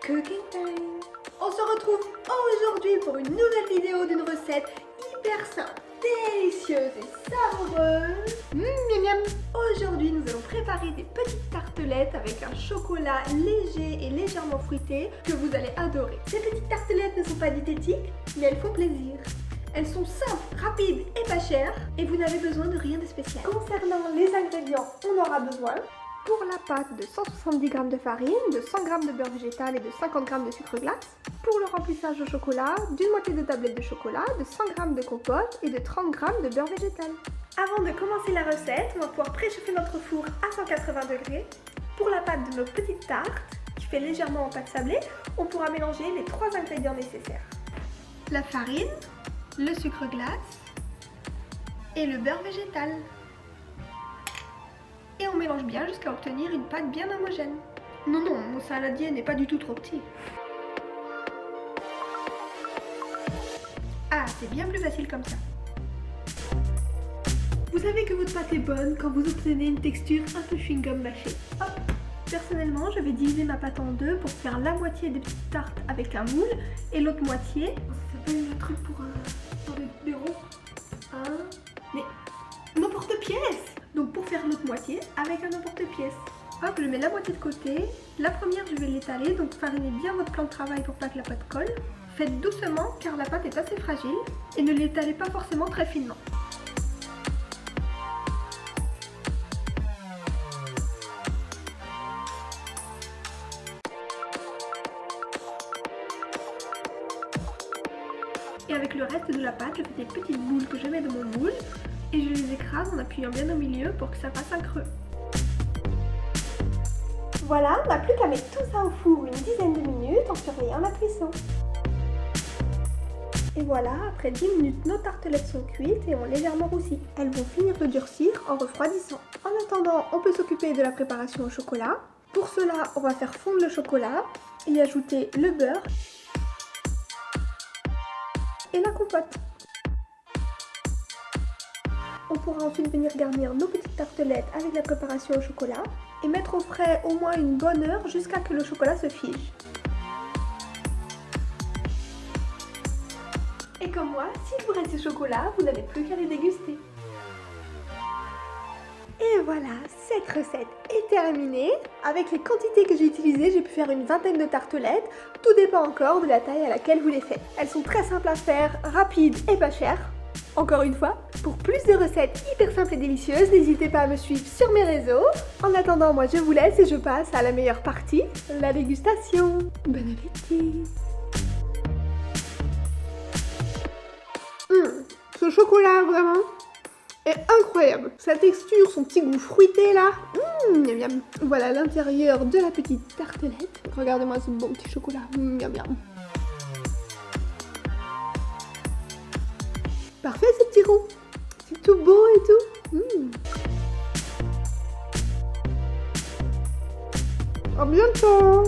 Cooking time. On se retrouve aujourd'hui pour une nouvelle vidéo d'une recette hyper simple, délicieuse et savoureuse. Miam miam. Aujourd'hui, nous allons préparer des petites tartelettes avec un chocolat léger et légèrement fruité que vous allez adorer. Ces petites tartelettes ne sont pas diététiques, mais elles font plaisir. Elles sont simples, rapides et pas chères et vous n'avez besoin de rien de spécial. Concernant les ingrédients, on aura besoin pour la pâte de 170 g de farine, de 100 g de beurre végétal et de 50 g de sucre glace. Pour le remplissage au chocolat, d'une moitié de tablette de chocolat, de 100 g de compote et de 30 g de beurre végétal. Avant de commencer la recette, on va pouvoir préchauffer notre four à 180 degrés. Pour la pâte de nos petites tartes, qui fait légèrement en pâte sablée, on pourra mélanger les 3 ingrédients nécessaires. La farine, le sucre glace et le beurre végétal. Et on mélange bien jusqu'à obtenir une pâte bien homogène. Non, mon saladier n'est pas du tout trop petit. Ah, c'est bien plus facile comme ça. Vous savez que votre pâte est bonne quand vous obtenez une texture un peu chewing-gum mâché. Hop. Personnellement, je vais diviser ma pâte en deux pour faire la moitié des petites tartes avec un moule et l'autre moitié... Ça s'appelle le truc pour des ronds. Mais n'importe-pièce. Donc pour faire l'autre moitié avec un emporte-pièce. Hop, je mets la moitié de côté. La première, je vais l'étaler, donc farinez bien votre plan de travail pour pas que la pâte colle. Faites doucement car la pâte est assez fragile et ne l'étalez pas forcément très finement. Et avec le reste de la pâte, je fais des petites boules que je mets dans mon moule et je les écrase en appuyant bien au milieu pour que ça fasse un creux. Voilà, on n'a plus qu'à mettre tout ça au four une dizaine de minutes en surveillant la cuisson. Et voilà, après 10 minutes, nos tartelettes sont cuites et ont légèrement roussi. Elles vont finir de durcir en refroidissant. En attendant, on peut s'occuper de la préparation au chocolat. Pour cela, on va faire fondre le chocolat, y ajouter le beurre et la compote. On pourra ensuite venir garnir nos petites tartelettes avec la préparation au chocolat et mettre au frais au moins une bonne heure jusqu'à ce que le chocolat se fige. Et comme moi, s'il vous reste du chocolat, vous n'avez plus qu'à les déguster. Et voilà, cette recette est terminée. Avec les quantités que j'ai utilisées, j'ai pu faire une vingtaine de tartelettes. Tout dépend encore de la taille à laquelle vous les faites. Elles sont très simples à faire, rapides et pas chères. Encore une fois, pour plus de recettes hyper simples et délicieuses, n'hésitez pas à me suivre sur mes réseaux. En attendant, moi je vous laisse et je passe à la meilleure partie, la dégustation. Bon appétit! Ce chocolat vraiment est incroyable. Sa texture, son petit goût fruité là. Miam miam. Voilà l'intérieur de la petite tartelette. Regardez-moi ce bon petit chocolat. Miam miam. Parfait ce petit rond. C'est tout beau et tout. À bientôt.